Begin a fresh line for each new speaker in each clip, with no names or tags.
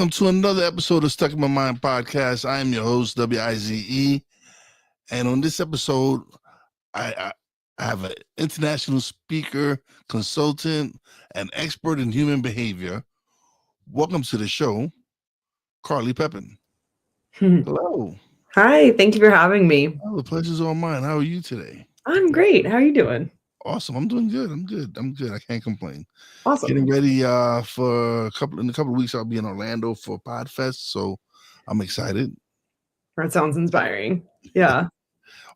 Welcome to another episode of Stuck in My Mind podcast. I am your host, WIZE. And on this episode, I have an international speaker, consultant, and expert in human behavior. Welcome to the show, Carly Pepin. Hello.
Hi, thank you for having me.
Oh, the pleasure's all mine. How are you today?
I'm great. How are you doing?
Awesome. I'm doing good. I'm good. I can't complain.
Awesome.
Getting ready for a couple of weeks. I'll be in Orlando for Podfest, so I'm excited.
That sounds inspiring. Yeah.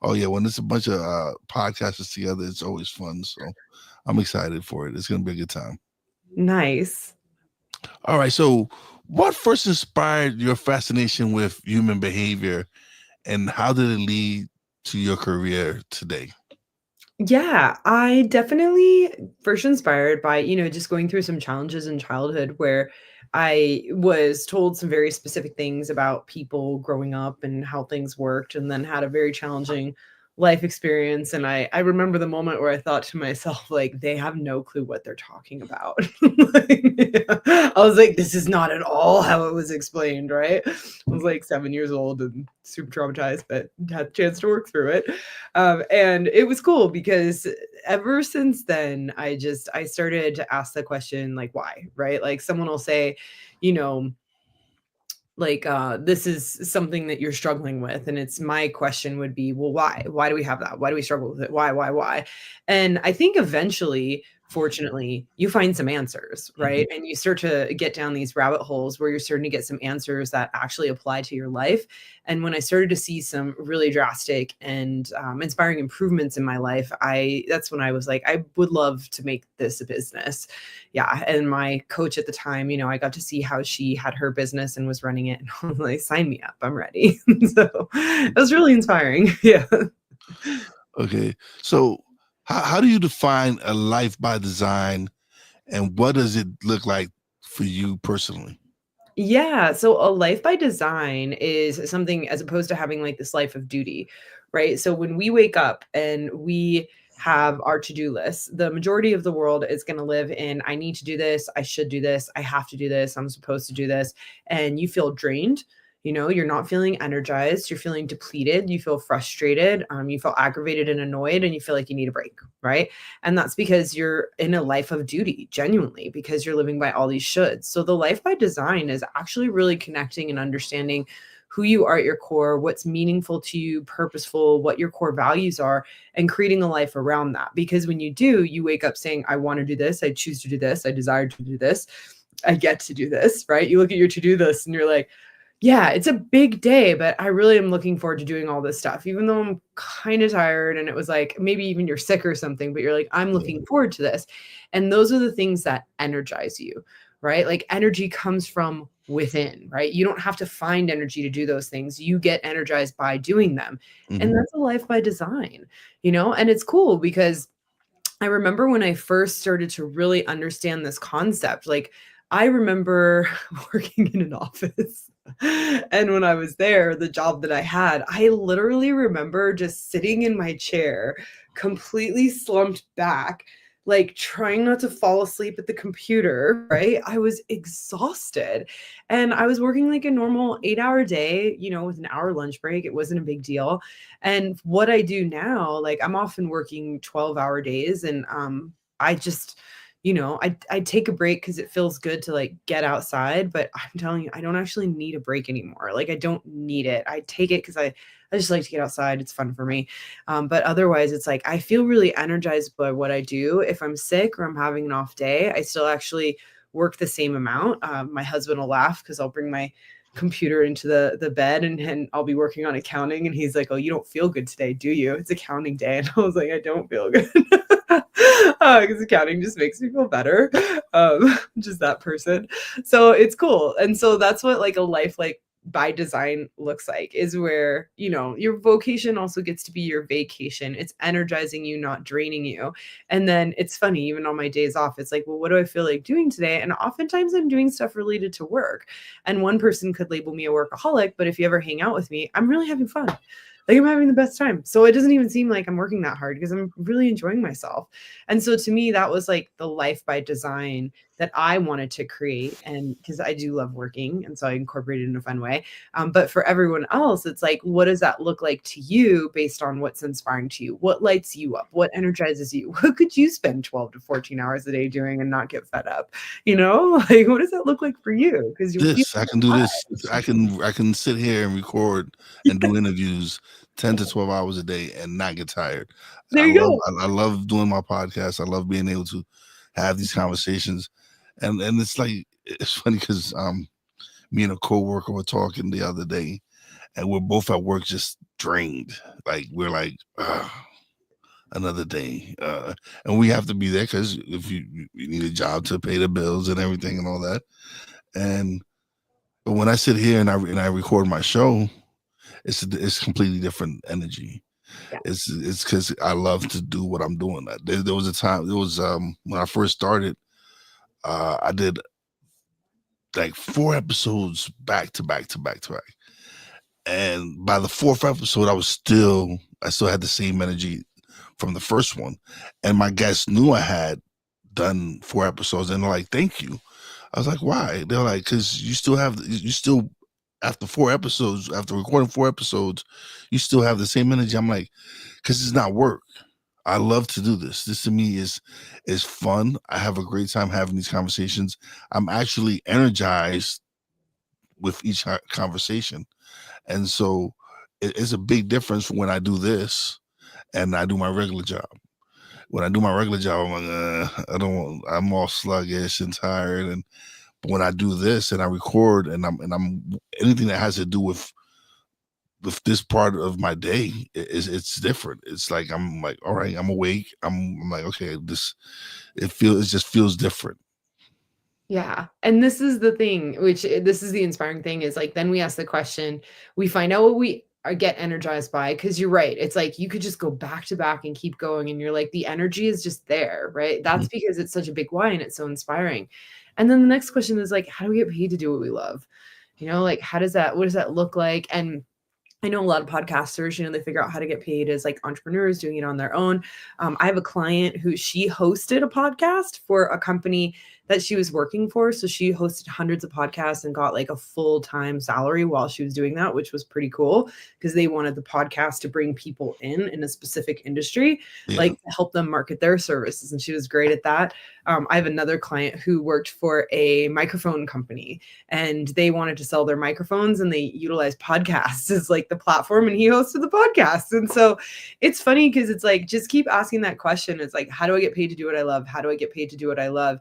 Oh yeah, when it's a bunch of podcasters together, it's always fun. So I'm excited for it. It's gonna be a good time.
Nice.
All right. So what first inspired your fascination with human behavior, and how did it lead to your career today?
Yeah, I definitely first inspired by, just going through some challenges in childhood where I was told some very specific things about people growing up and how things worked, and then had a very challenging life experience. And I remember the moment where I thought to myself, like, they have no clue what they're talking about. I was like, this is not at all how it was explained, right? I was like 7 years old and super traumatized, but had a chance to work through it. And it was cool because ever since then, I started to ask the question, like, why, right? Like someone will say, you know, this is something that you're struggling with, and it's my question would be, well, why do we have that? Why do we struggle with it? Why? And I think eventually, fortunately, you find some answers, right? And you start to get down these rabbit holes where you're starting to get some answers that actually apply to your life. And when I started to see some really drastic and inspiring improvements in my life, that's when I was like, I would love to make this a business. Yeah. And my coach at the time, I got to see how she had her business and was running it. And I was like, sign me up, I'm ready. So it was really inspiring. Yeah.
Okay. So how do you define a life by design, and what does it look like for you personally?
Yeah. So a life by design is something as opposed to having like this life of duty, right? So when we wake up and we have our to-do list, the majority of the world is going to live in, I need to do this, I should do this, I have to do this, I'm supposed to do this. And you feel drained. You're not feeling energized, you're feeling depleted, you feel frustrated, you feel aggravated and annoyed, and you feel like you need a break, right? And that's because you're in a life of duty, genuinely, because you're living by all these shoulds. So the life by design is actually really connecting and understanding who you are at your core, what's meaningful to you, purposeful, what your core values are, and creating a life around that. Because when you do, you wake up saying, I want to do this, I choose to do this, I desire to do this, I get to do this, right? You look at your to-do list and you're like, yeah, it's a big day, but I really am looking forward to doing all this stuff, even though I'm kind of tired. And it was like, maybe even you're sick or something, but you're like, I'm looking forward to this. And those are the things that energize you, right? Like energy comes from within, right? You don't have to find energy to do those things. You get energized by doing them. And that's a life by design, and it's cool because I remember when I first started to really understand this concept, like I remember working in an office. And when I was there, the job that I had, I literally remember just sitting in my chair, completely slumped back, like trying not to fall asleep at the computer, right? I was exhausted. And I was working like a normal 8-hour day, with an hour lunch break. It wasn't a big deal. And what I do now, like I'm often working 12-hour days, and I just I take a break because it feels good to like get outside, but I'm telling you, I don't actually need a break anymore. Like I don't need it. I take it because I just like to get outside. It's fun for me. But otherwise, it's like I feel really energized by what I do. If I'm sick or I'm having an off day, I still actually work the same amount. My husband will laugh because I'll bring my computer into the bed, and I'll be working on accounting, and he's like, oh, you don't feel good today, do you? It's accounting day. And I was like, I don't feel good. Because accounting just makes me feel better. Just that person. So it's cool. And so that's what like a life like by design looks like, is where, your vocation also gets to be your vacation. It's energizing you, not draining you. And then it's funny, even on my days off, it's like, well, what do I feel like doing today? And oftentimes I'm doing stuff related to work. And one person could label me a workaholic, but if you ever hang out with me, I'm really having fun. Like I'm having the best time. So it doesn't even seem like I'm working that hard because I'm really enjoying myself. And so to me, that was like the life by design that I wanted to create. And because I do love working. And so I incorporated it in a fun way. But for everyone else, it's like, what does that look like to you based on what's inspiring to you? What lights you up? What energizes you? What could you spend 12 to 14 hours a day doing and not get fed up? You know, like what does that look like for you? Because you feel
This I can do this. I can sit here and record and do interviews 10 to 12 hours a day and not get tired.
there you go.
I love doing my podcast. I love being able to have these conversations. And it's like it's funny because me and a coworker were talking the other day and we're both at work just drained. Like we're like another day. And we have to be there because if you need a job to pay the bills and everything and all that. And but when I sit here and I record my show, it's completely different energy.
Yeah.
It's because I love to do what I'm doing. There was a time. It was when I first started. I did like 4 episodes back to back to back to back, and by the fourth episode, I still had the same energy from the first one, and my guests knew I had done 4 episodes, and they're like, "Thank you." I was like, "Why?" They're like, "Because you still after 4 episodes, after recording 4 episodes, you still have the same energy." I'm like, "Because it's not work. I love to do this. This to me is fun. I have a great time having these conversations. I'm actually energized with each conversation, and so it's a big difference when I do this and I do my regular job. When I do my regular job, I'm like, I don't want. I'm all sluggish and tired, and but when I do this and I record and I'm anything that has to do with this part of my day it's different. It's like I'm like, all right, I'm awake. I'm like, okay, it just feels different.
Yeah, and this is the thing, which this is the inspiring thing is like then we ask the question, we find out what we get energized by because you're right. It's like you could just go back to back and keep going, and you're like the energy is just there, right?
Mhm.
That's because it's such a big why and it's so inspiring. And then the next question is like, how do we get paid to do what we love? You know, like what does that look like? And I know a lot of podcasters, they figure out how to get paid as like entrepreneurs doing it on their own. I have a client who she hosted a podcast for a company that she was working for. So she hosted hundreds of podcasts and got like a full-time salary while she was doing that, which was pretty cool because they wanted the podcast to bring people in a specific industry, like
Yeah,
to help them market their services. And she was great at that. I have another client who worked for a microphone company and they wanted to sell their microphones and they utilized podcasts as like the platform and he hosted the podcast. And so it's funny because it's like just keep asking that question. It's like, how do I get paid to do what I love? How do I get paid to do what I love?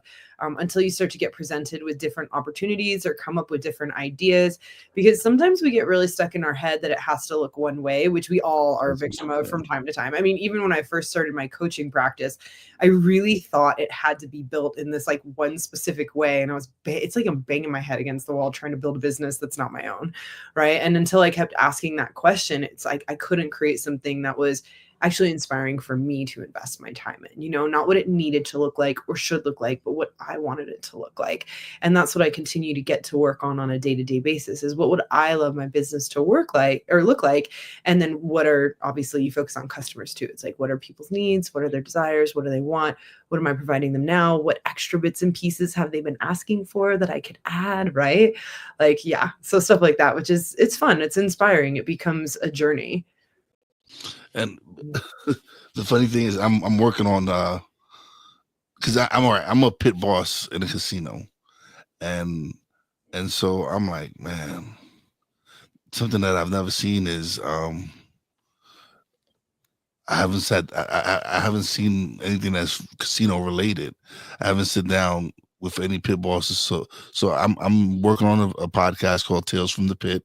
Until you start to get presented with different opportunities or come up with different ideas. Because sometimes we get really stuck in our head that it has to look one way, which we all are a victim of from time to time. I mean, even when I first started my coaching practice, I really thought it had to be built in this like one specific way. And it's like I'm banging my head against the wall trying to build a business that's not my own. Right. And until I kept asking that question, it's like I couldn't create something that was actually inspiring for me to invest my time in, not what it needed to look like or should look like, but what I wanted it to look like. And that's what I continue to get to work on a day-to-day basis is what would I love my business to work like or look like? And then what are, obviously you focus on customers too. It's like, what are people's needs? What are their desires? What do they want? What am I providing them now? What extra bits and pieces have they been asking for that I could add? Right. Like, yeah. So stuff like that, which is, it's fun. It's inspiring. It becomes a journey.
and the funny thing is I'm working on because I'm all right. I'm a pit boss in a casino, and so I'm like, man, something that I've never seen is I haven't seen anything that's casino related. I haven't sit down with any pit bosses. So I'm working on a podcast called Tales from the Pit,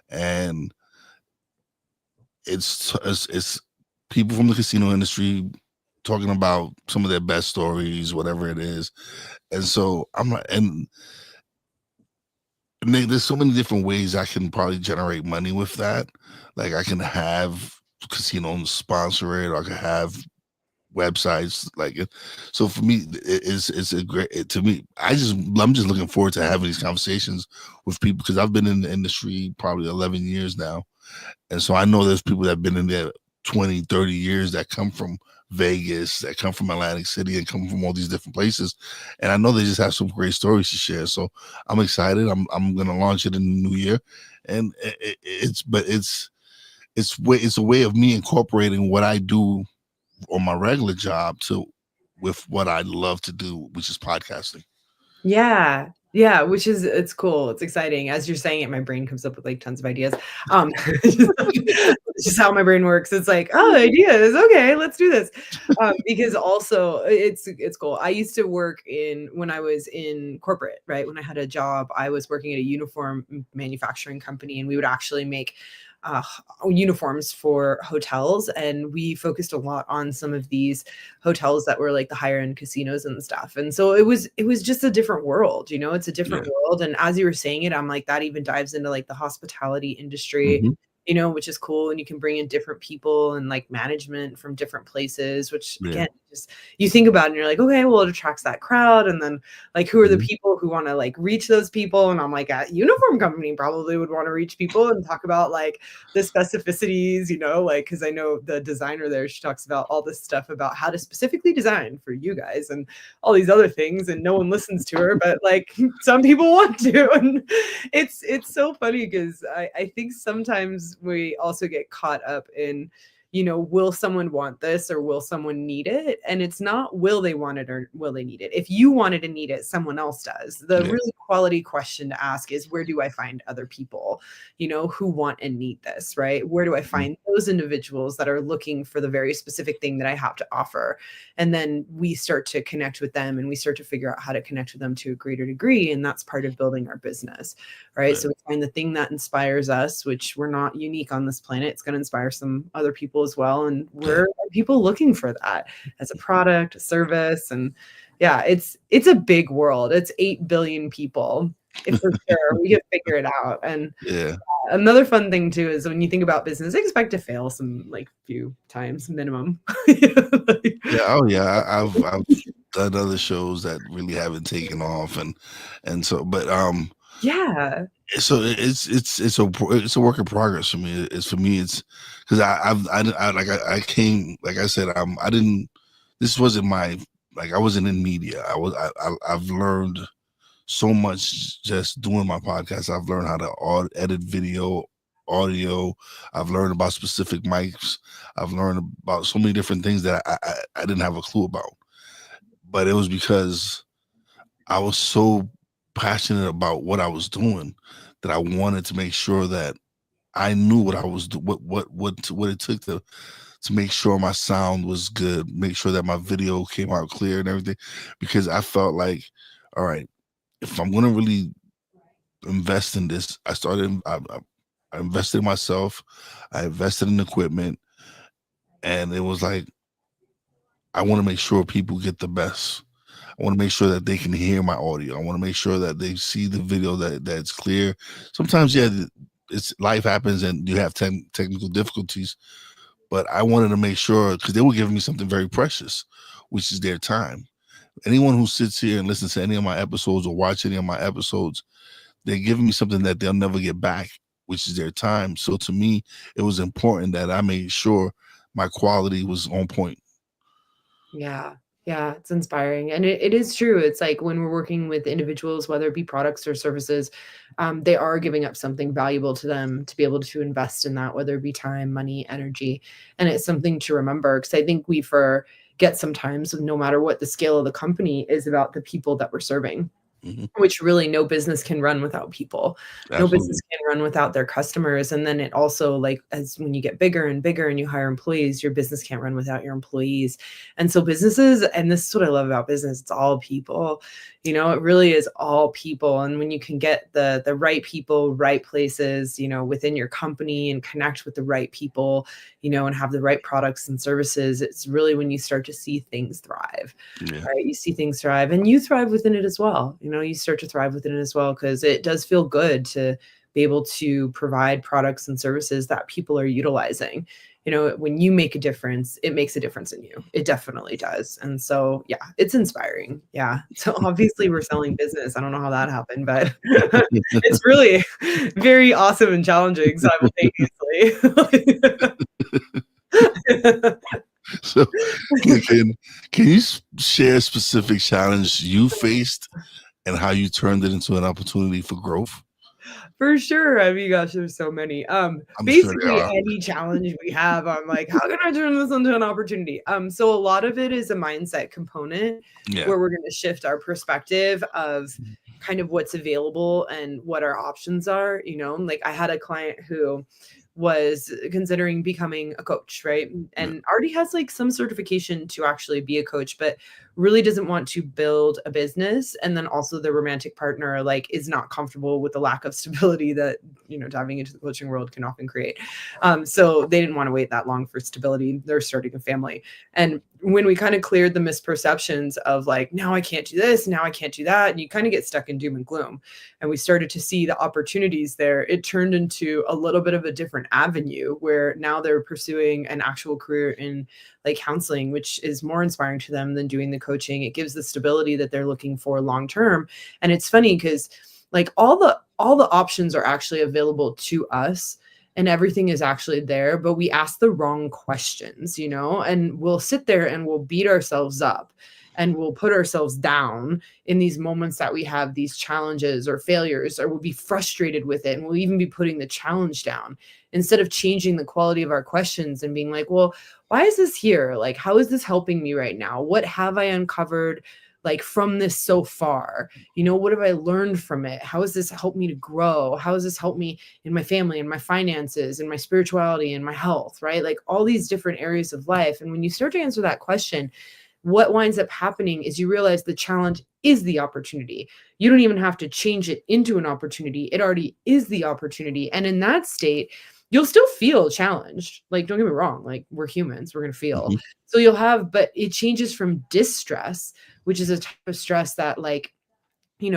and it's people from the casino industry talking about some of their best stories, whatever it is. And so I'm like, there's so many different ways I can probably generate money with that. Like I can have casinos sponsor it, or I could have websites like it. So for me, it's a great to me. I'm just looking forward to having these conversations with people because I've been in the industry probably 11 years now, and so I know there's people that have been in there 20, 30 years that come from Vegas, that come from Atlantic City, and come from all these different places, and I know they just have some great stories to share. So I'm excited. I'm gonna launch it in the new year, and it's a way of me incorporating what I do on my regular job to with what I love to do, which is podcasting.
Yeah. Yeah, which is it's cool. It's exciting. As you're saying it, my brain comes up with like tons of ideas. It's just how my brain works. It's like, oh, ideas. Okay, let's do this. Because also it's cool. I used to work in when I was in corporate, right? When I had a job, I was working at a uniform manufacturing company, and we would actually make uh, uniforms for hotels, and we focused a lot on some of these hotels that were like the higher end casinos and stuff. And so it was just a different world, it's a different
Yeah.
world. And as you were saying it, I'm like, that even dives into like the hospitality industry,
Hmm.
which is cool. And you can bring in different people and like management from different places, which
Yeah.
again, just you think about it and you're like, okay, well, it attracts that crowd. And then like, who are the
Hmm.
people who want to like reach those people? And I'm like, a uniform company probably would want to reach people and talk about like the specificities, like, because I know the designer there, she talks about all this stuff about how to specifically design for you guys and all these other things, and no one listens to her, but like some people want to. And it's so funny because I think sometimes we also get caught up in, will someone want this or will someone need it? And it's not will they want it or will they need it. If you want it and need it, someone else does. The
Yeah.
really quality question to ask is, where do I find other people, who want and need this, right? Where do I
Mhm.
find those individuals that are looking for the very specific thing that I have to offer? And then we start to connect with them, and we start to figure out how to connect with them to a greater degree. And that's part of building our business, right?
Right.
So we find the thing that inspires us, which we're not unique on this planet. It's going to inspire some other people as well. And
Yeah.
we're people looking for that as a product, a service. And yeah, it's a big world. It's 8 billion people. If for sure we can figure it out. And
Yeah.
another fun thing too is when you think about business, expect to fail some like few times minimum. Like,
Yeah. Oh yeah. I've done other shows that really haven't taken off, and so but
yeah.
so it's a work in progress for me. It's for me. It's because I came like I said I didn't. This wasn't my like I wasn't in media. I've learned so much just doing my podcast. I've learned how to edit video, audio. I've learned about specific mics. I've learned about so many different things that I didn't have a clue about. But it was because I was so passionate about what I was doing that I wanted to make sure that I knew what I was what it took to make sure my sound was good, make sure that my video came out clear and everything, because I felt like, all right, if I'm gonna really invest in this, I invested in myself, I invested in equipment, and it was like I want to make sure people get the best. I want to make sure that they can hear my audio. I want to make sure that they see the video that's clear. Sometimes, yeah, it's life happens and you have technical difficulties, but I wanted to make sure because they were giving me something very precious, which is their time. Anyone who sits here and listens to any of my episodes or watch any of my episodes, they're giving me something that they'll never get back, which is their time. So to me, it was important that I made sure my quality was on point.
Yeah. Yeah, it's inspiring. And it is true. It's like when we're working with individuals, whether it be products or services, they are giving up something valuable to them to be able to invest in that, whether it be time, money, energy. And it's something to remember because I think we forget sometimes, no matter what the scale of the company is, about the people that we're serving,
Hmm.
which really no business can run without people. No business
Absolutely.
can run without their customers. And then it also, like, as when you get bigger and bigger and you hire employees, your business can't run without your employees. And so businesses, and this is what I love about business, it's all people. It really is all people. And when you can get the right people, right places, within your company, and connect with the right people, and have the right products and services, it's really when you start to see things thrive.
Yeah.
Right? You see things thrive, and you thrive within it as well. You start to thrive within it as well because it does feel good to be able to provide products and services that people are utilizing. when you make a difference, it makes a difference in you. It definitely does. And so, yeah, it's inspiring. Yeah. So obviously we're selling business. I don't know how that happened, but it's really very awesome and challenging simultaneously.
So, can you share a specific challenge you faced and how you turned it into an opportunity for growth?
For sure. I mean, gosh, there's so many.
I'm sure they
Basically
are.
any challenge we have, I'm like, how can I turn this into an opportunity? So a lot of it is a mindset component
Yeah.
where we're going to shift our perspective of kind of what's available and what our options are. Like I had a client who was considering becoming a coach, right?
Yeah.
And already has like some certification to actually be a coach, but really doesn't want to build a business. And then also the romantic partner like is not comfortable with the lack of stability that diving into the coaching world can often create. So they didn't want to wait that long for stability. They're starting a family. And when we kind of cleared the misperceptions of like, now I can't do this, now I can't do that, and you kind of get stuck in doom and gloom, and we started to see the opportunities there, it turned into a little bit of a different avenue where now they're pursuing an actual career in like counseling, which is more inspiring to them than doing the coaching. It gives the stability that they're looking for long term. And it's funny because like all the options are actually available to us and everything is actually there, but we ask the wrong questions, and we'll sit there and we'll beat ourselves up and we'll put ourselves down in these moments that we have these challenges or failures, or we'll be frustrated with it. And we'll even be putting the challenge down instead of changing the quality of our questions and being like, well, why is this here? Like, how is this helping me right now? What have I uncovered like from this so far? What have I learned from it? How has this helped me to grow? How has this helped me in my family and my finances and my spirituality and my health, right? Like all these different areas of life. And when you start to answer that question, what winds up happening is you realize the challenge is the opportunity. You don't even have to change it into an opportunity. It already is the opportunity. And in that state, you'll still feel challenged. Like, don't get me wrong, like we're humans, we're going to feel.
Mhm.
So you'll have, but it changes from distress, which is a type of stress that like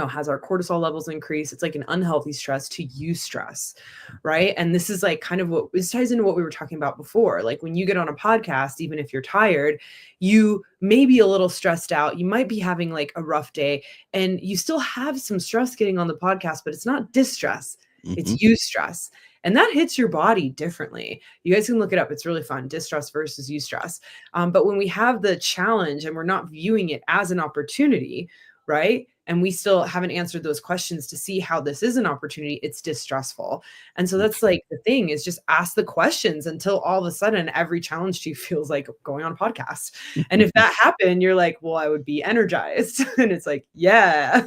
has our cortisol levels increase. It's like an unhealthy stress to eustress, right? And this is like kind of what this ties into what we were talking about before. Like when you get on a podcast, even if you're tired, you may be a little stressed out. You might be having like a rough day and you still have some stress getting on the podcast, but it's not distress,
Mhm.
it's eustress. And that hits your body differently. You guys can look it up. It's really fun. Distress versus eustress. But when we have the challenge and we're not viewing it as an opportunity, right? And we still haven't answered those questions to see how this is an opportunity, it's distressful. And so that's like the thing is just ask the questions until all of a sudden every challenge to you feels like going on a podcast. And if that happened, you're like, well, I would be energized. And it's like, yeah.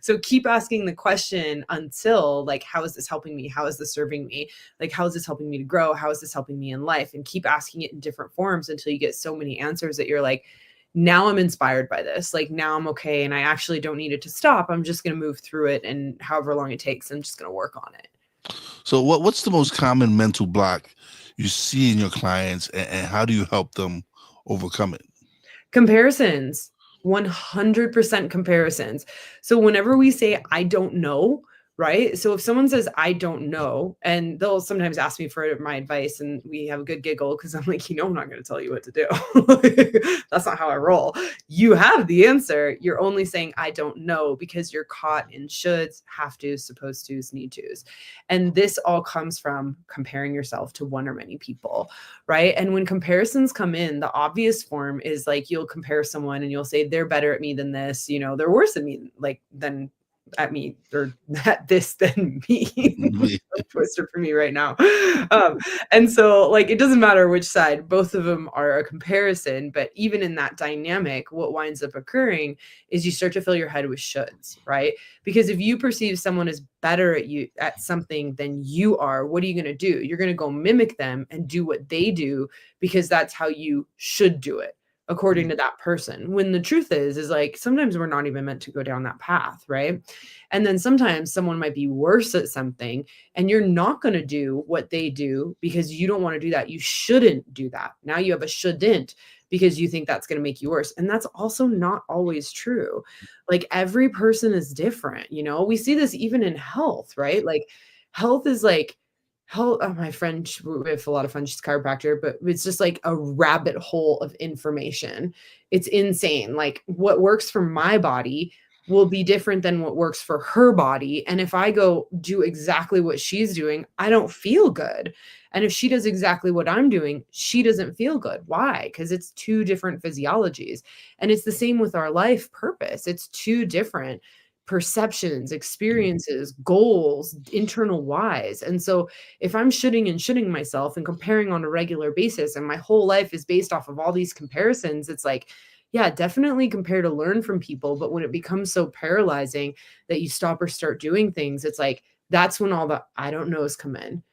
So keep asking the question until like, how is this helping me? How is this serving me? Like, how is this helping me to grow? How is this helping me in life? And keep asking it in different forms until you get so many answers that you're like, now I'm inspired by this. Like now I'm okay. And I actually don't need it to stop. I'm just going to move through it. And however long it takes, I'm just going to work on it.
So, what's the most common mental block you see in your clients, and how do you help them overcome it?
Comparisons, 100% comparisons. So whenever we say, I don't know, right? So if someone says, I don't know, and they'll sometimes ask me for my advice and we have a good giggle because I'm like, I'm not going to tell you what to do. That's not how I roll. You have the answer. You're only saying, I don't know because you're caught in shoulds, have to's, supposed to's, need to's. And this all comes from comparing yourself to one or many people, right? And when comparisons come in, the obvious form is like you'll compare someone and you'll say they're better at me than this, they're worse at me than at me or at this than me. Twister for me right now. And so like it doesn't matter which side, both of them are a comparison, but even in that dynamic, what winds up occurring is you start to fill your head with shoulds, right? Because if you perceive someone as better at you at something than you are, what are you going to do? You're going to go mimic them and do what they do because that's how you should do it according to that person. When the truth is like sometimes we're not even meant to go down that path, right? And then sometimes someone might be worse at something and you're not going to do what they do because you don't want to do that. You shouldn't do that. Now you have a shouldn't because you think that's going to make you worse. And that's also not always true. Like every person is different, we see this even in health, right? Like health is like how my friend, we have a lot of fun. She's a chiropractor, but it's just like a rabbit hole of information. It's insane. Like what works for my body will be different than what works for her body. And if I go do exactly what she's doing, I don't feel good. And if she does exactly what I'm doing, she doesn't feel good. Why? Because it's two different physiologies. And it's the same with our life purpose. It's two different perceptions, experiences, goals, internal whys. And so if I'm shitting myself and comparing on a regular basis, and my whole life is based off of all these comparisons, it's like, yeah, definitely compare to learn from people. But when it becomes so paralyzing that you stop or start doing things, it's like, that's when all the I don't knows come in.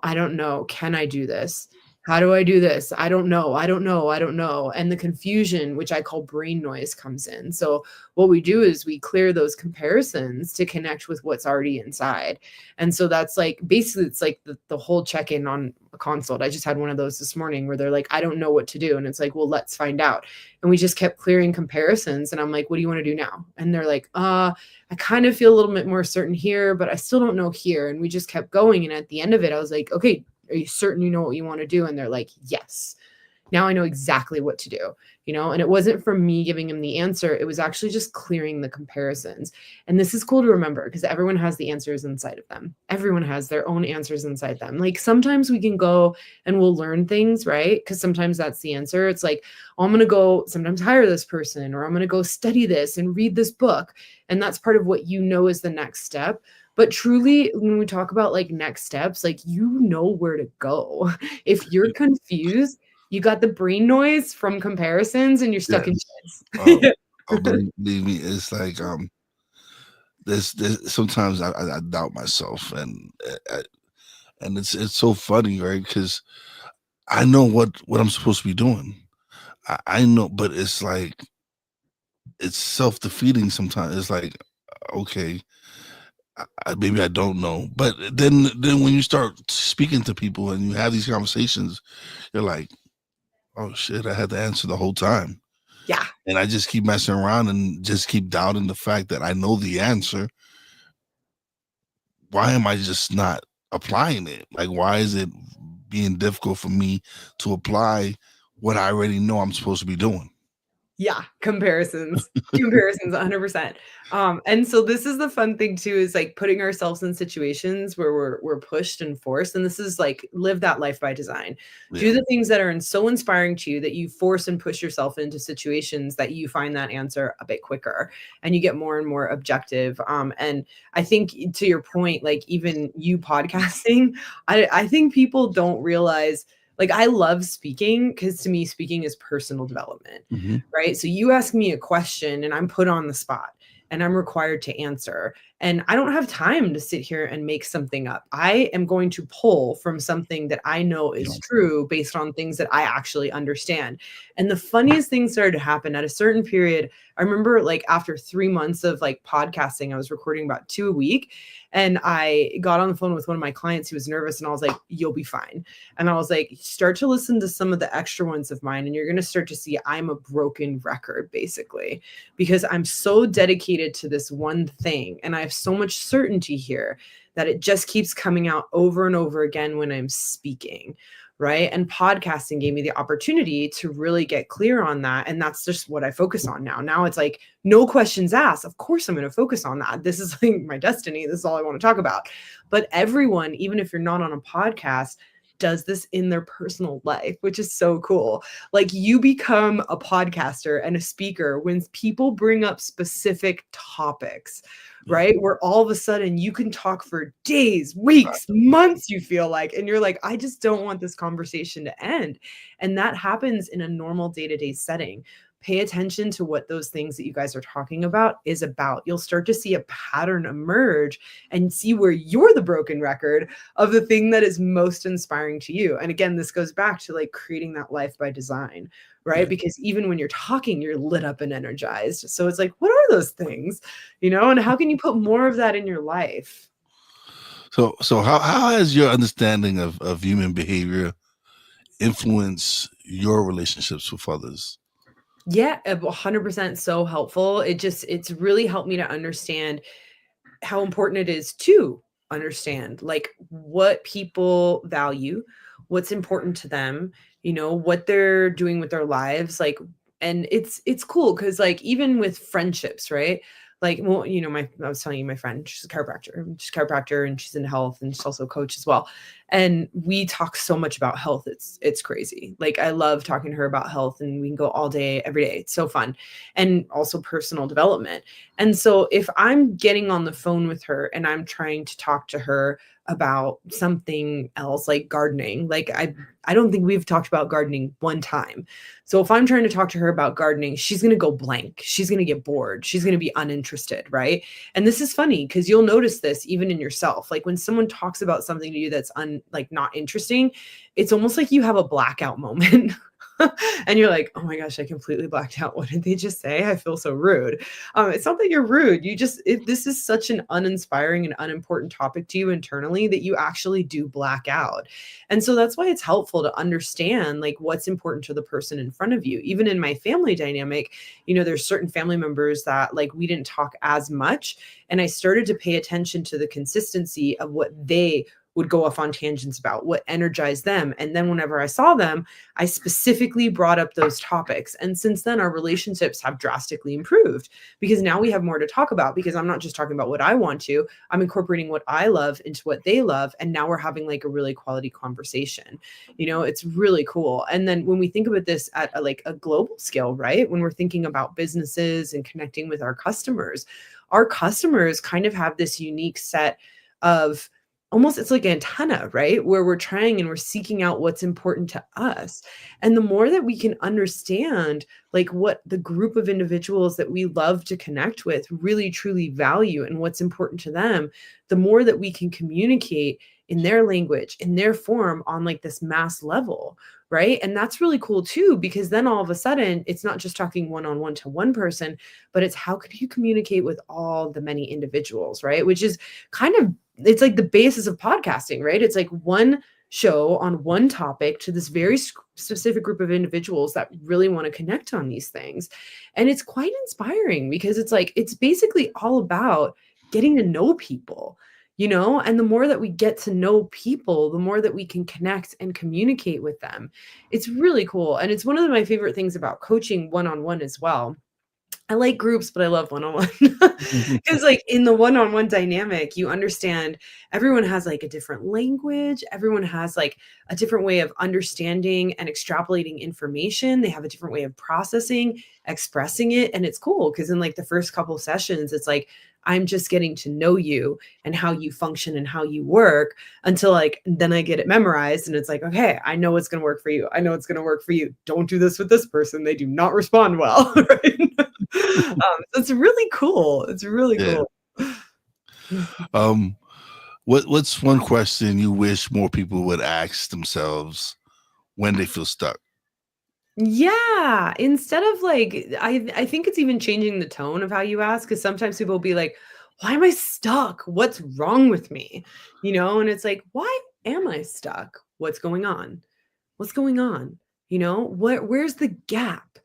I don't know. Can I do this? How do I do this? I don't know. I don't know. I don't know. And the confusion, which I call brain noise, comes in. So what we do is we clear those comparisons to connect with what's already inside. And so that's like, basically, it's like the whole check-in on a consult. I just had one of those this morning where they're like, I don't know what to do. And it's like, well, let's find out. And we just kept clearing comparisons. And I'm like, what do you want to do now? And they're like, I kind of feel a little bit more certain here, but I still don't know here. And we just kept going. And at the end of it, I was like, okay, are you certain you know what you want to do? And they're like, yes. Now I know exactly what to do, and it wasn't from me giving him the answer. It was actually just clearing the comparisons. And this is cool to remember because everyone has the answers inside of them. Everyone has their own answers inside them. Like sometimes we can go and we'll learn things, right? Because sometimes that's the answer. It's like, oh, I'm going to go sometimes hire this person, or I'm going to go study this and read this book. And that's part of what is the next step. But truly, when we talk about like next steps, like where to go. If you're confused, you got the brain noise from comparisons and you're stuck in shit.
Believe me, it's like there's sometimes I doubt myself, and it's so funny, right? Because I know what I'm supposed to be doing. I know, but it's like it's self-defeating sometimes. It's like, okay, maybe I don't know. But then when you start speaking to people and you have these conversations, you're like, oh shit, I had the answer the whole time.
Yeah.
And I just keep messing around and just keep doubting the fact that I know the answer. Why am I just not applying it? Like, why is it being difficult for me to apply what I already know I'm supposed to be doing?
Yeah, comparisons 100%. And so this is the fun thing too, is like putting ourselves in situations where we're pushed and forced. And this is like live that life by design.
Yeah.
Do the things that are so inspiring to you that you force and push yourself into situations that you find that answer a bit quicker and you get more and more objective. And I think to your point, like even you podcasting, I think people don't realize. Like I love speaking because to me, speaking is personal development, right? So you ask me a question and I'm put on the spot and I'm required to answer. And I don't have time to sit here and make something up. I am going to pull from something that I know is true based on things that I actually understand. And the funniest thing started to happen at a certain period. I remember like after 3 months of like podcasting, I was recording about 2 a week. And I got on the phone with one of my clients who was nervous and I was like, you'll be fine. And I was like, start to listen to some of the extra ones of mine. And you're going to start to see I'm a broken record basically, because I'm so dedicated to this one thing. And I have so much certainty here that it just keeps coming out over and over again when I'm speaking. Right. And podcasting gave me the opportunity to really get clear on that. And that's just what I focus on now. Now it's like no questions asked. Of course, I'm going to focus on that. This is like my destiny. This is all I want to talk about. But everyone, even if you're not on a podcast, does this in their personal life, which is so cool. Like you become a podcaster and a speaker when people bring up specific topics, right? Where all of a sudden you can talk for days, weeks, months, you feel like, and you're like, I just don't want this conversation to end. And that happens in a normal day-to-day setting. Pay attention to what those things that you guys are talking about is about. You'll start to see a pattern emerge and see where you're the broken record of the thing that is most inspiring to you. And again, this goes back to like creating that life by design, right? Because even when you're talking, you're lit up and energized. So it's like, what are those things, and how can you put more of that in your life?
So how has your understanding of human behavior influenced your relationships with others?
Yeah, 100% so helpful. It's really helped me to understand how important it is to understand like what people value, what's important to them, what they're doing with their lives, like, and it's cool because like even with friendships, right? Like, well, my I was telling you my friend, she's a chiropractor and she's in health and she's also a coach as well. And we talk so much about health. It's crazy. Like I love talking to her about health and we can go all day, every day. It's so fun. And also personal development. And so if I'm getting on the phone with her and I'm trying to talk to her about something else like gardening, like I don't think we've talked about gardening one time. So if I'm trying to talk to her about gardening, she's going to go blank. She's going to get bored. She's going to be uninterested, right? And this is funny because you'll notice this even in yourself. Like when someone talks about something to you that's like not interesting, it's almost like you have a blackout moment. And you're like, oh my gosh, I completely blacked out. What did they just say? I feel so rude. It's not that you're rude. If this is such an uninspiring and unimportant topic to you internally that you actually do black out. And so that's why it's helpful to understand like what's important to the person in front of you. Even in my family dynamic, there's certain family members that like we didn't talk as much. And I started to pay attention to the consistency of what they would go off on tangents about, what energized them. And then whenever I saw them, I specifically brought up those topics. And since then, our relationships have drastically improved because now we have more to talk about because I'm not just talking about what I want to, I'm incorporating what I love into what they love. And now we're having like a really quality conversation. It's really cool. And then when we think about this at a global scale, right? When we're thinking about businesses and connecting with our customers kind of have this unique set of almost it's like antenna, right? Where we're trying and we're seeking out what's important to us. And the more that we can understand like what the group of individuals that we love to connect with really truly value and what's important to them, the more that we can communicate in their language, in their form on like this mass level, right? And that's really cool too, because then all of a sudden it's not just talking one-on-one to one person, but it's how could you communicate with all the many individuals, right? Which is kind of it's like the basis of podcasting, right? It's like one show on one topic to this very specific group of individuals that really want to connect on these things. And it's quite inspiring because it's like, it's basically all about getting to know people, and the more that we get to know people, the more that we can connect and communicate with them. It's really cool. And it's one of my favorite things about coaching one-on-one as well. I like groups, but I love one-on-one because like in the one-on-one dynamic, you understand everyone has like a different language. Everyone has like a different way of understanding and extrapolating information. They have a different way of processing, expressing it. And it's cool because in like the first couple sessions, it's like, I'm just getting to know you and how you function and how you work until like, then I get it memorized and it's like, okay, I know what's going to work for you. I know it's going to work for you. Don't do this with this person. They do not respond well. Right? So it's really cool. It's really
Yeah.
cool.
What's one question you wish more people would ask themselves when they feel stuck?
Yeah, instead of like I think it's even changing the tone of how you ask because sometimes people will be like, "Why am I stuck? What's wrong with me?" And it's like, "Why am I stuck? What's going on? What's going on? Where's the gap?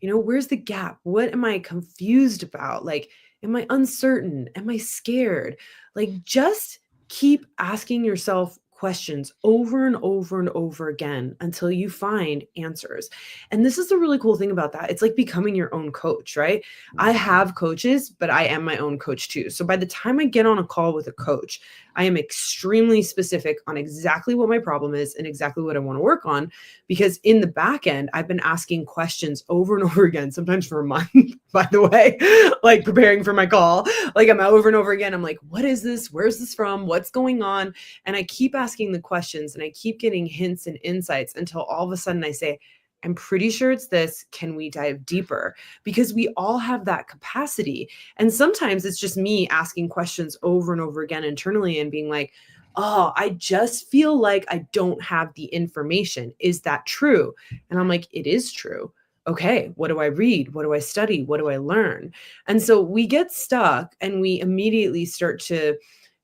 Where's the gap? What am I confused about? Like, am I uncertain? Am I scared?" Like, just keep asking yourself questions over and over and over again until you find answers. And this is the really cool thing about that. It's like becoming your own coach, right? I have coaches, but I am my own coach too. So by the time I get on a call with a coach, I am extremely specific on exactly what my problem is and exactly what I want to work on. Because in the back end, I've been asking questions over and over again, sometimes for a month, by the way, like preparing for my call. Like I'm over and over again. I'm like, what is this? Where's this from? What's going on? And I keep asking the questions and I keep getting hints and insights until all of a sudden I say, I'm pretty sure it's this. Can we dive deeper? Because we all have that capacity. And sometimes it's just me asking questions over and over again internally and being like, oh, I just feel like I don't have the information. Is that true? And I'm like, it is true. Okay, what do I read? What do I study? What do I learn? And so we get stuck and we immediately start to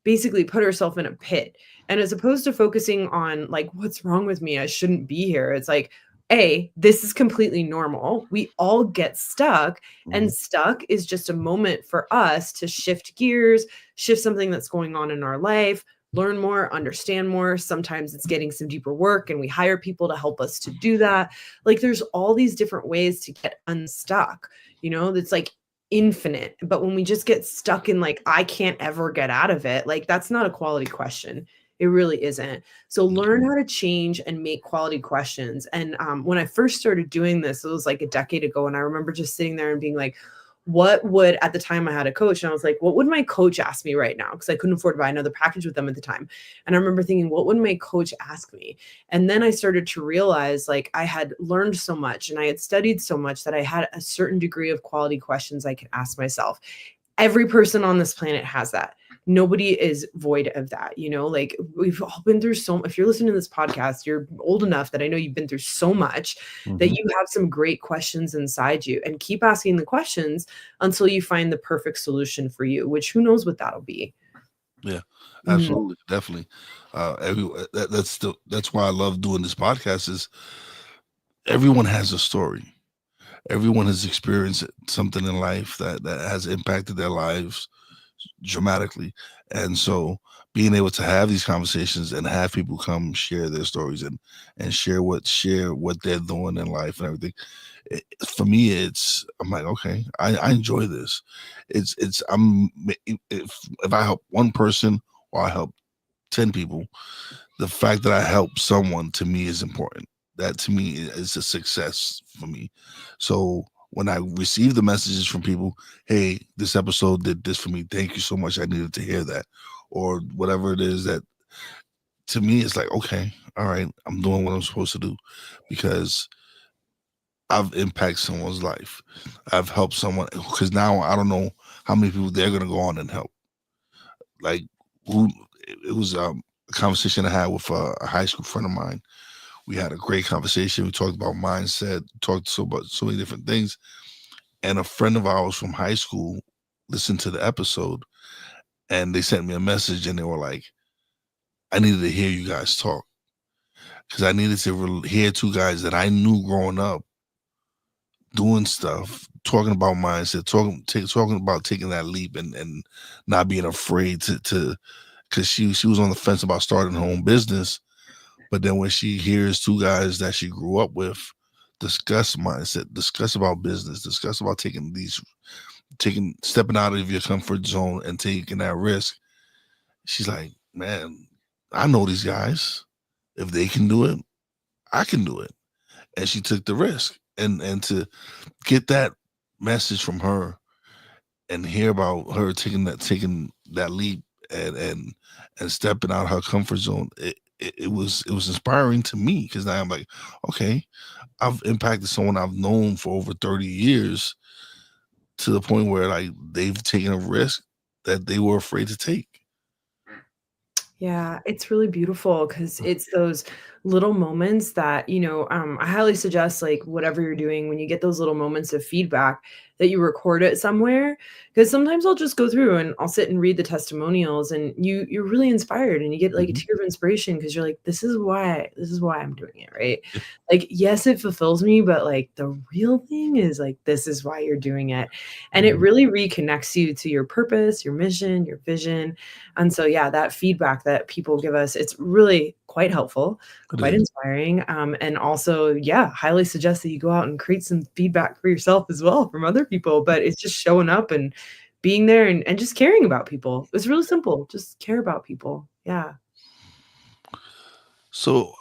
basically put ourselves in a pit. And as opposed to focusing on like, what's wrong with me? I shouldn't be here. It's like, this is completely normal. We all get stuck,
Mhm.
and stuck is just a moment for us to shift gears, shift something that's going on in our life, learn more, understand more. Sometimes it's getting some deeper work, and we hire people to help us to do that. Like, there's all these different ways to get unstuck, that's like infinite. But when we just get stuck in, like, I can't ever get out of it, like, that's not a quality question. It really isn't. So learn how to change and make quality questions. And when I first started doing this, it was like a decade ago. And I remember just sitting there and being like, what would, at the time I had a coach, and I was like, what would my coach ask me right now? Because I couldn't afford to buy another package with them at the time. And I remember thinking, what would my coach ask me? And then I started to realize, like, I had learned so much and I had studied so much that I had a certain degree of quality questions I could ask myself. Every person on this planet has that. Nobody is void of that, like, we've all been through so, if you're listening to this podcast, you're old enough that I know you've been through so much, that
Mhm.
you have some great questions inside you, and keep asking the questions until you find the perfect solution for you, which who knows what that'll be.
Yeah,
Mhm.
absolutely, definitely. That's why I love doing this podcast. Is everyone has a story. Everyone has experienced something in life that has impacted their lives dramatically, and so being able to have these conversations and have people come share their stories and share what they're doing in life and everything. For me, I'm like, okay, I enjoy this. It's I'm if I help one person or I help 10 people, the fact that I help someone to me is important. That to me is a success for me. So when I receive the messages from people, hey, this episode did this for me. Thank you so much. I needed to hear that. Or whatever it is, that to me it's like, okay, all right, I'm doing what I'm supposed to do because I've impacted someone's life. I've helped someone, because now I don't know how many people they're gonna go on and help. Like, who it was a conversation I had with a high school friend of mine. We had a great conversation. We talked about mindset, talked about so many different things. And a friend of ours from high school listened to the episode, and they sent me a message, and they were like, I needed to hear you guys talk because I needed to hear two guys that I knew growing up doing stuff, talking about mindset, talking about taking that leap and not being afraid to because she was on the fence about starting her own business. But then when she hears two guys that she grew up with discuss mindset, discuss about business, discuss about taking stepping out of your comfort zone and taking that risk, she's like, man, I know these guys. If they can do it, I can do it. And she took the risk. And to get that message from her and hear about her taking that leap and stepping out of her comfort zone, it was inspiring to me because now I'm like, okay, I've impacted someone I've known for over 30 years to the point where like they've taken a risk that they were afraid to take.
Yeah, it's really beautiful because it's those little moments that, I highly suggest, like, whatever you're doing, when you get those little moments of feedback, that you record it somewhere. Because sometimes I'll just go through and I'll sit and read the testimonials, and you're really inspired, and you get like a
Mhm.
tear of inspiration because you're like, this is why I'm doing it, right? Like, yes, it fulfills me, but like the real thing is, like, this is why you're doing it. And it
Mhm.
really reconnects you to your purpose, your mission, your vision. And so, yeah, that feedback that people give us, it's really quite helpful,
It
quite
is.
inspiring. And also, yeah, highly suggest that you go out and create some feedback for yourself as well from other people. But it's just showing up and being there, and just caring about people. It's really simple. Just care about people. Yeah.
So,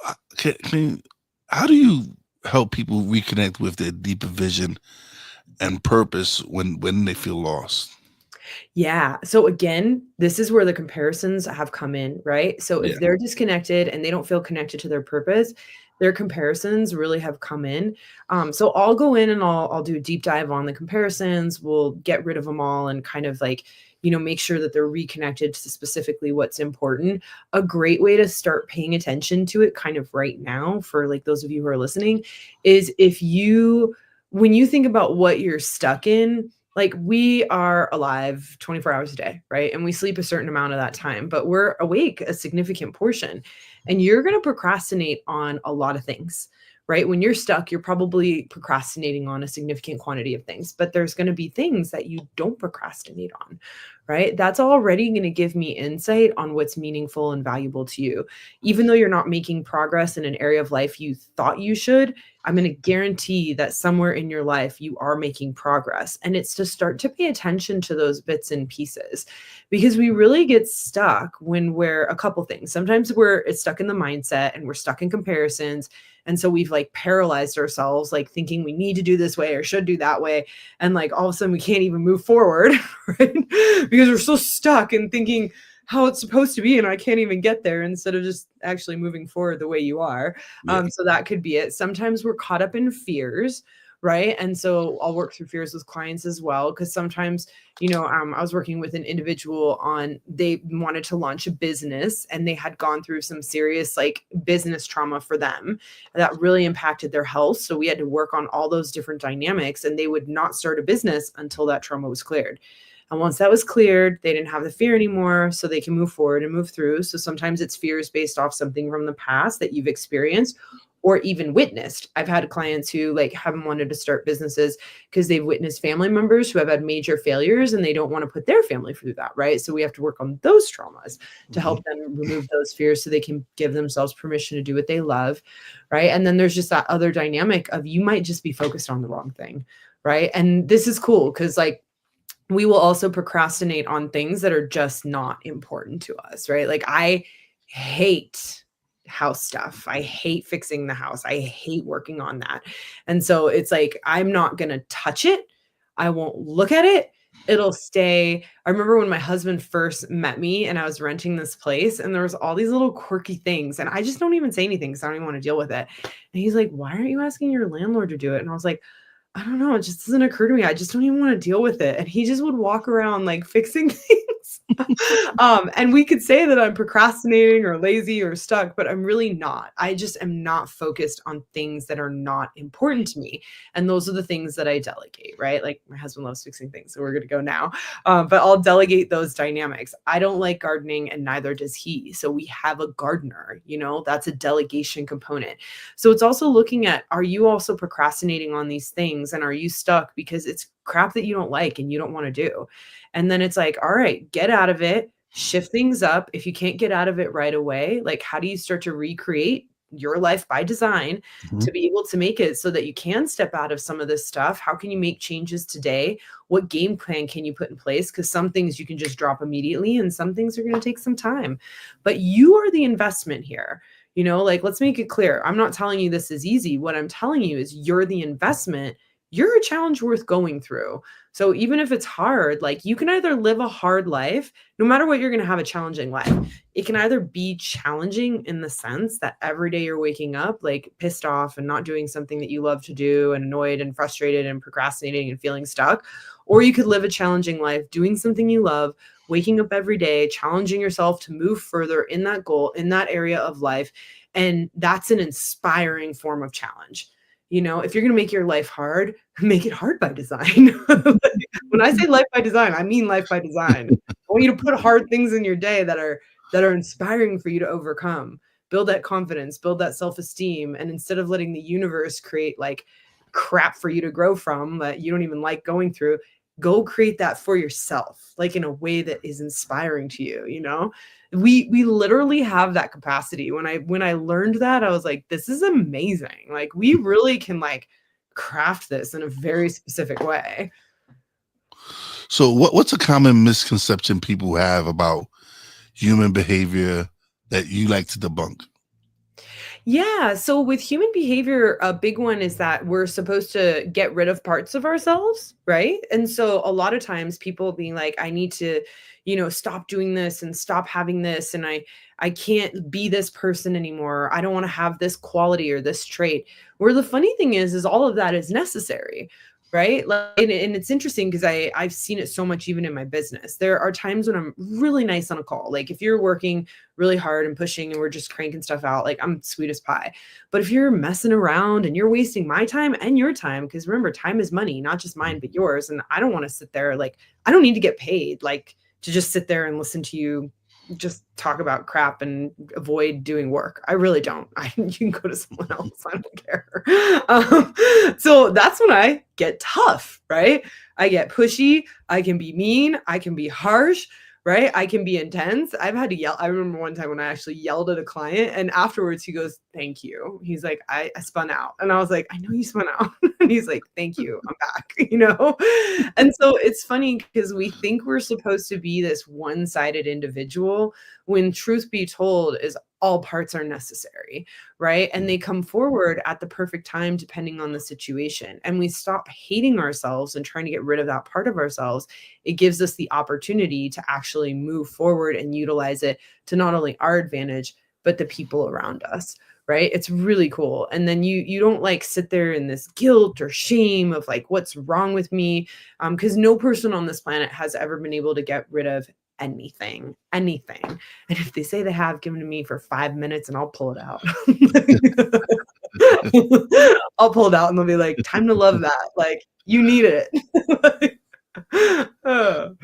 how do you help people reconnect with their deeper vision and purpose when they feel lost?
Yeah. So again, this is where the comparisons have come in, right? So if
Yeah.
they're disconnected and they don't feel connected to their purpose, their comparisons really have come in. So I'll go in and I'll do a deep dive on the comparisons. We'll get rid of them all and kind of like, make sure that they're reconnected to specifically what's important. A great way to start paying attention to it kind of right now, for like those of you who are listening, is when you think about what you're stuck in, like, we are alive 24 hours a day, right? And we sleep a certain amount of that time, but we're awake a significant portion. And you're going to procrastinate on a lot of things, right? When you're stuck, you're probably procrastinating on a significant quantity of things, but there's going to be things that you don't procrastinate on, right? That's already going to give me insight on what's meaningful and valuable to you. Even though you're not making progress in an area of life you thought you should, I'm going to guarantee that somewhere in your life you are making progress. And it's to start to pay attention to those bits and pieces, because we really get stuck when we're a couple things. Sometimes it's stuck in the mindset and we're stuck in comparisons. And so we've like paralyzed ourselves, like thinking we need to do this way or should do that way. And like all of a sudden we can't even move forward, right? Because we're so stuck in thinking how it's supposed to be and I can't even get there, instead of just actually moving forward the way you are.
Yeah.
So that could be it. Sometimes we're caught up in fears, right? And so I'll work through fears with clients as well, because sometimes, I was working with an individual they wanted to launch a business and they had gone through some serious like business trauma for them that really impacted their health. So we had to work on all those different dynamics, and they would not start a business until that trauma was cleared. And once that was cleared, they didn't have the fear anymore, so they can move forward and move through. So sometimes it's fears based off something from the past that you've experienced or even witnessed. I've had clients who like haven't wanted to start businesses because they've witnessed family members who have had major failures and they don't want to put their family through that, right? So we have to work on those traumas to help them remove those fears so they can give themselves permission to do what they love, right? And then there's just that other dynamic of you might just be focused on the wrong thing, right? And this is cool because like we will also procrastinate on things that are just not important to us, right? Like I hate house stuff. I hate fixing the house. I hate working on that. And so it's like, I'm not going to touch it. I won't look at it. It'll stay. I remember when my husband first met me and I was renting this place and there was all these little quirky things and I just don't even say anything because I don't even want to deal with it. And he's like, why aren't you asking your landlord to do it? And I was like, I don't know. It just doesn't occur to me. I just don't even want to deal with it. And he just would walk around like fixing things. And we could say that I'm procrastinating or lazy or stuck, but I'm really not. I just am not focused on things that are not important to me. And those are the things that I delegate, right? Like my husband loves fixing things, so we're going to go now. But I'll delegate those dynamics. I don't like gardening and neither does he. So we have a gardener, that's a delegation component. So it's also looking at, are you also procrastinating on these things and are you stuck because it's crap that you don't like and you don't want to do? And then it's like, all right, get out of it, shift things up. If you can't get out of it right away, like how do you start to recreate your life by design to be able to make it so that you can step out of some of this stuff? How can you make changes today? What game plan can you put in place? Because some things you can just drop immediately and some things are going to take some time. But you are the investment here. Like, let's make it clear. I'm not telling you this is easy. What I'm telling you is you're the investment. You're a challenge worth going through. So even if it's hard, like you can either live a hard life, no matter what, you're going to have a challenging life. It can either be challenging in the sense that every day you're waking up like pissed off and not doing something that you love to do and annoyed and frustrated and procrastinating and feeling stuck. Or you could live a challenging life doing something you love, waking up every day, challenging yourself to move further in that goal, in that area of life. And that's an inspiring form of challenge. If you're going to make your life hard, make it hard by design. When I say life by design, I mean life by design. I want you to put hard things in your day that are inspiring for you to overcome. Build that confidence, build that self-esteem. And instead of letting the universe create like crap for you to grow from that you don't even like going through, go create that for yourself, like in a way that is inspiring to you. We literally have that capacity. When I learned that, I was like, this is amazing. Like we really can like craft this in a very specific way.
So what's a common misconception people have about human behavior that you like to debunk?
Yeah. So with human behavior, a big one is that we're supposed to get rid of parts of ourselves, right? And so a lot of times people being like, I need to, stop doing this and stop having this. And I can't be this person anymore. I don't want to have this quality or this trait. Where the funny thing is all of that is necessary. Right. Like, and it's interesting because I've seen it so much even in my business. There are times when I'm really nice on a call. Like if you're working really hard and pushing and we're just cranking stuff out, like I'm sweet as pie. But if you're messing around and you're wasting my time and your time, because remember, time is money, not just mine, but yours. And I don't want to sit there. Like I don't need to get paid like to just sit there and listen to you just talk about crap and avoid doing work. I really don't. You can go to someone else. I don't care. So that's when I get tough, right? I get pushy. I can be mean. I can be harsh, right? I can be intense. I've had to yell. I remember one time when I actually yelled at a client, and afterwards he goes, "Thank you." He's like, I spun out. And I was like, "I know you spun out." And he's like, "Thank you. I'm back." And so it's funny because we think we're supposed to be this one-sided individual when truth be told is all parts are necessary, right? And they come forward at the perfect time depending on the situation. And we stop hating ourselves and trying to get rid of that part of ourselves. It gives us the opportunity to actually move forward and utilize it to not only our advantage, but the people around us. Right. It's really cool. And then you don't like sit there in this guilt or shame of like, what's wrong with me? Because no person on this planet has ever been able to get rid of anything. And if they say they have, given to me for 5 minutes and I'll pull it out. I'll pull it out and they'll be like, time to love that. Like, you need it. Oh.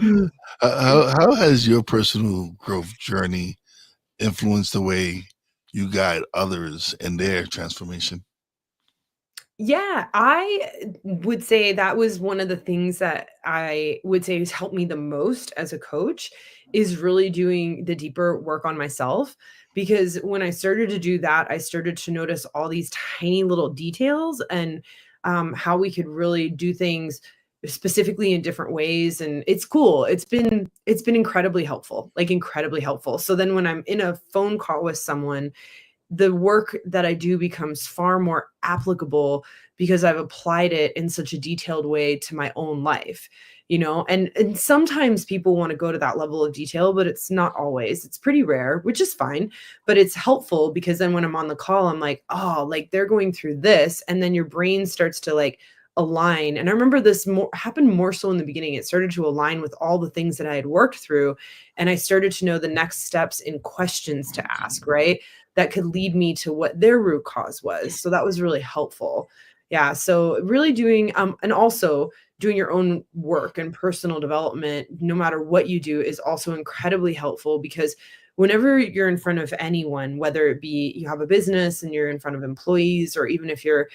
How has your personal growth journey influenced the way you guide others in their transformation?
Yeah, I would say that was one of the things that I would say has helped me the most as a coach is really doing the deeper work on myself. Because when I started to do that, I started to notice all these tiny little details and how we could really do things specifically in different ways. And it's cool. It's been incredibly helpful, like incredibly helpful. So then when I'm in a phone call with someone, the work that I do becomes far more applicable because I've applied it in such a detailed way to my own life, and sometimes people want to go to that level of detail, but it's not always. It's pretty rare, which is fine, but it's helpful because then when I'm on the call, I'm like, oh, like they're going through this, and then your brain starts to like align. And I remember this happened more so in the beginning. It started to align with all the things that I had worked through, and I started to know the next steps in questions to ask, right? That could lead me to what their root cause was. So that was really helpful. Yeah. So really doing, and also doing your own work and personal development, no matter what you do, is also incredibly helpful because whenever you're in front of anyone, whether it be you have a business and you're in front of employees, or even if you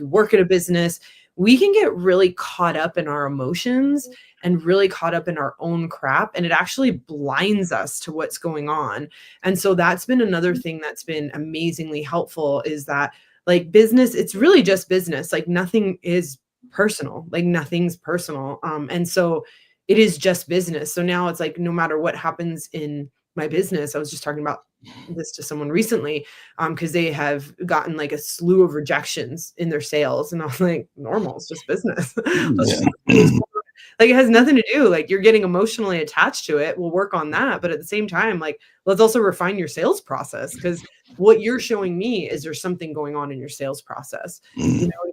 work at a business, we can get really caught up in our emotions and really caught up in our own crap. And it actually blinds us to what's going on. And so that's been another thing that's been amazingly helpful is that like business, it's really just business. Like nothing is personal, like nothing's personal. And so it is just business. So now it's like no matter what happens in my business, I was just talking about this to someone recently, because they have gotten like a slew of rejections in their sales. And I was like, normal, it's just business. Let's just
Yeah.
see what's going on. Like it has nothing to do, like you're getting emotionally attached to it. We'll work on that. But at the same time, like let's also refine your sales process because what you're showing me is there's something going on in your sales process.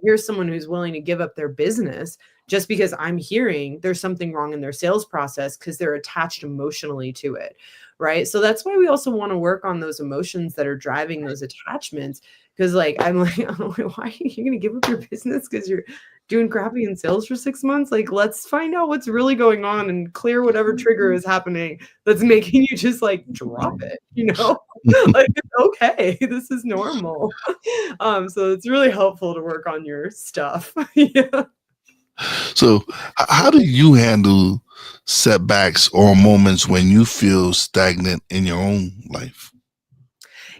Here's someone who's willing to give up their business just because I'm hearing there's something wrong in their sales process because they're attached emotionally to it. Right. So that's why we also want to work on those emotions that are driving those attachments. Because I'm like, why are you going to give up your business because you're doing crappy in sales for 6 months? Like, let's find out what's really going on and clear whatever trigger is happening that's making you just like drop it, like it's okay. This is normal. So it's really helpful to work on your stuff. Yeah.
So, how do you handle setbacks or moments when you feel stagnant in your own life?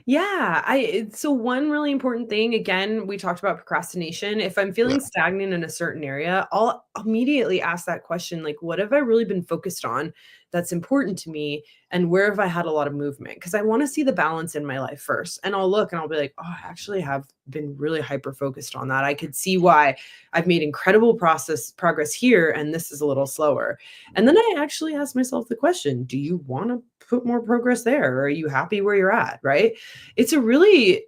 Yeah, so one really important thing, again, we talked about procrastination. If I'm
Yeah.
feeling stagnant in a certain area, I'll immediately ask that question, like, what have I really been focused on that's important to me? And where have I had a lot of movement? Because I want to see the balance in my life first. And I'll look and I'll be like, oh, I actually have been really hyper focused on that. I could see why I've made incredible progress here, and this is a little slower. And then I actually ask myself the question, do you want to put more progress there? Or are you happy where you're at? Right. It's a really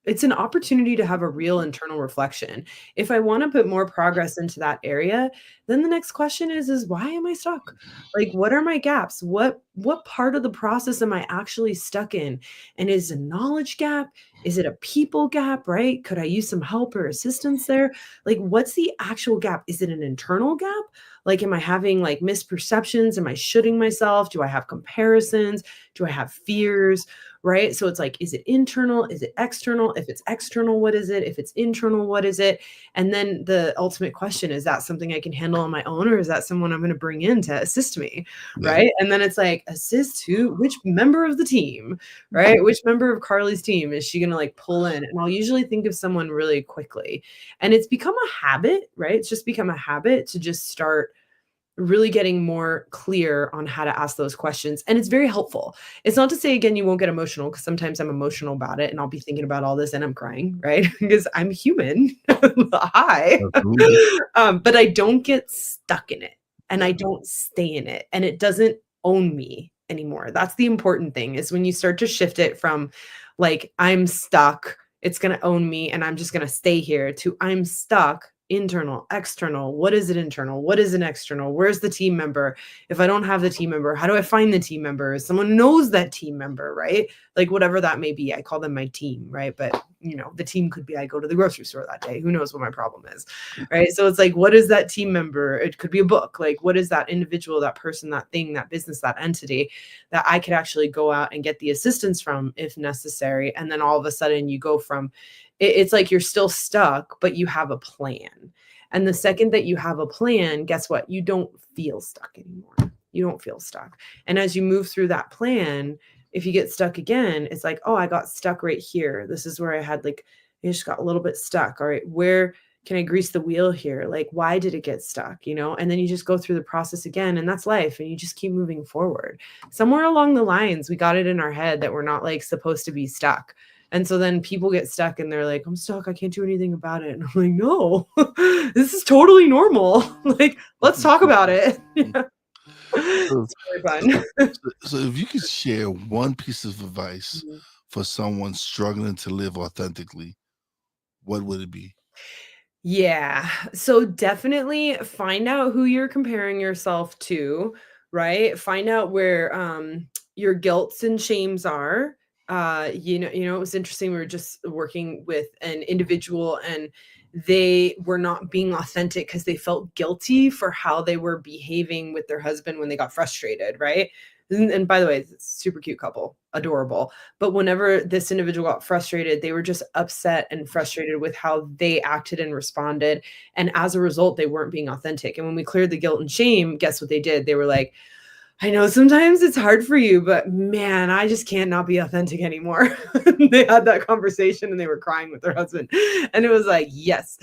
It's an opportunity to have a real internal reflection. If I wanna put more progress into that area, then the next question is why am I stuck? Like, what are my gaps? What part of the process am I actually stuck in? And is it a knowledge gap? Is it a people gap, right? Could I use some help or assistance there? Like, what's the actual gap? Is it an internal gap? Like, am I having, like, misperceptions? Am I shooting myself? Do I have comparisons? Do I have fears? Right? So it's like, is it internal? Is it external? If it's external, what is it? If it's internal, what is it? And then the ultimate question, is that something I can handle on my own, or is that someone I'm going to bring in to assist me?
Yeah.
Right? And then it's like, assist who? Which member of the team? Right? Which member of Carly's team is she going to like pull in? And I'll usually think of someone really quickly. And it's become a habit, right? It's just become a habit to just start really getting more clear on how to ask those questions. And it's very helpful. It's not to say, again, you won't get emotional, because sometimes I'm emotional about it and I'll be thinking about all this and I'm crying, right? Because I'm human. Hi.
Absolutely.
But I don't get stuck in it and
Yeah.
I don't stay in it and it doesn't own me anymore. That's the important thing, is when you start to shift it from like, I'm stuck, it's going to own me and I'm just going to stay here, to I'm stuck, internal, external. What is it internal? What is an external? Where's the team member? If I don't have the team member, how do I find the team member? Someone knows that team member, right? Like whatever that may be. I call them my team, right? But the team could be I go to the grocery store that day. Who knows what my problem is, right? So it's like, what is that team member? It could be a book. Like, what is that individual, that person, that thing, that business, that entity that I could actually go out and get the assistance from if necessary? And then all of a sudden you go from it's like you're still stuck, but you have a plan. And the second that you have a plan, guess what? You don't feel stuck anymore. You don't feel stuck. And as you move through that plan, if you get stuck again, it's like, oh, I got stuck right here. This is where I just got a little bit stuck. All right, where can I grease the wheel here? Like, why did it get stuck? And then you just go through the process again, and that's life. And you just keep moving forward. Somewhere along the lines, we got it in our head that we're not like supposed to be stuck. And so then people get stuck and they're like, I'm stuck. I can't do anything about it. And I'm like, no, this is totally normal. Like, let's talk about it. Yeah.
So,
It's really
so,
fun.
so if you could share one piece of advice
Mhm.
for someone struggling to live authentically, what would it be?
Yeah. So definitely find out who you're comparing yourself to, right? Find out where your guilts and shames are. It was interesting. We were just working with an individual and they were not being authentic because they felt guilty for how they were behaving with their husband when they got frustrated, right? And by the way, it's a super cute couple, adorable. But whenever this individual got frustrated, they were just upset and frustrated with how they acted and responded. And as a result, they weren't being authentic. And when we cleared the guilt and shame, guess what they did? They were like, I know sometimes it's hard for you, but man, I just can't not be authentic anymore. They had that conversation and they were crying with their husband. And it was like, yes.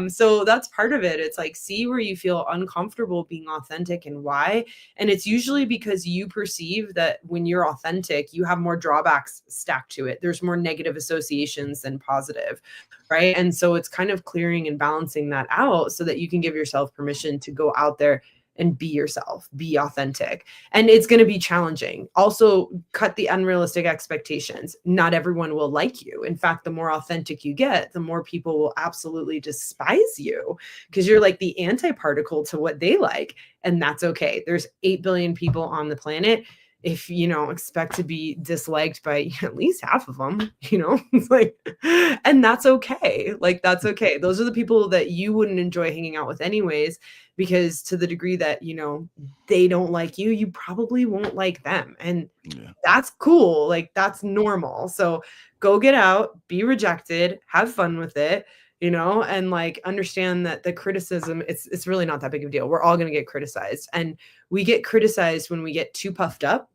So that's part of it. It's like, see where you feel uncomfortable being authentic and why. And it's usually because you perceive that when you're authentic, you have more drawbacks stacked to it. There's more negative associations than positive, right? And so it's kind of clearing and balancing that out so that you can give yourself permission to go out there and be yourself, be authentic. And it's going to be challenging. Also, cut the unrealistic expectations. Not everyone will like you. In fact, the more authentic you get, the more people will absolutely despise you because you're like the antiparticle to what they like. And that's okay. There's 8 billion people on the planet. If expect to be disliked by at least half of them, it's like, and that's okay. Like, that's okay. Those are the people that you wouldn't enjoy hanging out with anyways, because to the degree that they don't like you, you probably won't like them, and
Yeah.
that's cool. Like, that's normal. So go get out, be rejected, have fun with it, and like understand that the criticism, it's really not that big of a deal. We're all going to get criticized, and we get criticized when we get too puffed up,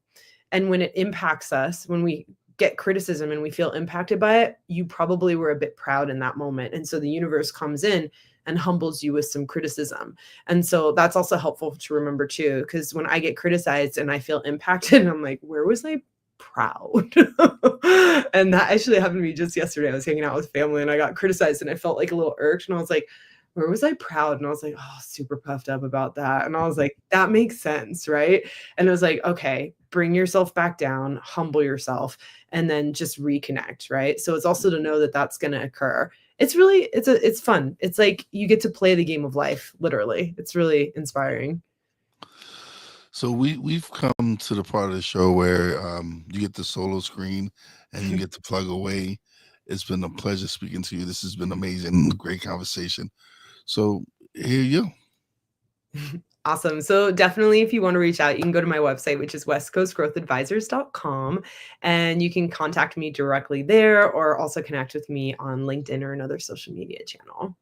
and when it impacts us, when we get criticism and we feel impacted by it, you probably were a bit proud in that moment. And so the universe comes in and humbles you with some criticism. And so that's also helpful to remember too, because when I get criticized and I feel impacted, I'm like, where was I proud? And that actually happened to me just yesterday. I was hanging out with family and I got criticized and I felt like a little irked. And I was like, where was I proud? And I was like, oh, super puffed up about that. And I was like, that makes sense, right? And it was like, okay, bring yourself back down, humble yourself, and then just reconnect, right? So it's also to know that that's going to occur. It's really, it's fun. It's like you get to play the game of life, literally. It's really inspiring.
So we've come to the part of the show where you get the solo screen and you get to plug away. It's been a pleasure speaking to you. This has been amazing, great conversation. So here you go.
Awesome. So definitely if you want to reach out, you can go to my website, which is westcoastgrowthadvisors.com, and you can contact me directly there or also connect with me on LinkedIn or another social media channel.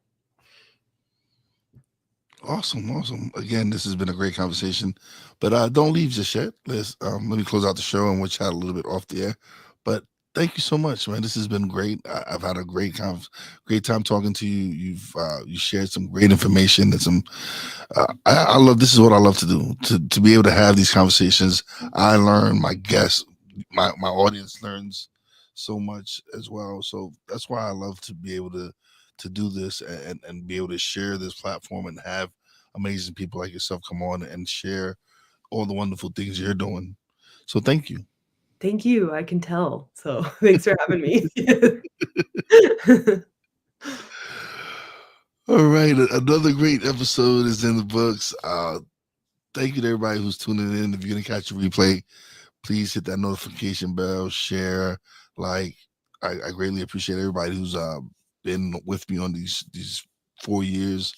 Awesome. Again, this has been a great conversation, but don't leave just yet. Let me close out the show and we'll chat a little bit off the air. But thank you so much, man. This has been great. I've had a great time talking to you. You shared some great information and some. I love. This is what I love to do. To be able to have these conversations. I learn. My guests, my audience learns so much as well. So that's why I love to be able to do this and be able to share this platform and have amazing people like yourself come on and share all the wonderful things you're doing. So thank you.
Thank you. I can tell. So thanks for having me.
All right, another great episode is in the books. Thank you to everybody who's tuning in. If you're gonna catch a replay, please hit that notification bell, share, like. I greatly appreciate everybody who's been with me on these 4 years.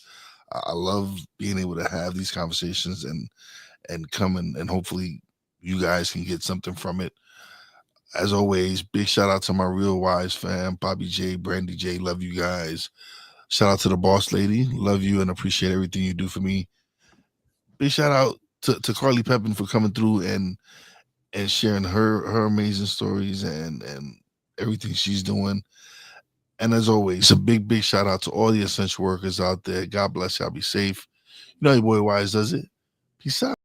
I love being able to have these conversations and come and hopefully you guys can get something from it. As always, big shout out to my Real Wise fam, Bobby J, Brandy J. Love you guys. Shout out to the boss lady. Love you and appreciate everything you do for me. Big shout out to Carly Pepin for coming through and sharing her amazing stories and everything she's doing. And as always, a big shout out to all the essential workers out there. God bless y'all. Be safe. You know your boy Wise does it. Peace out.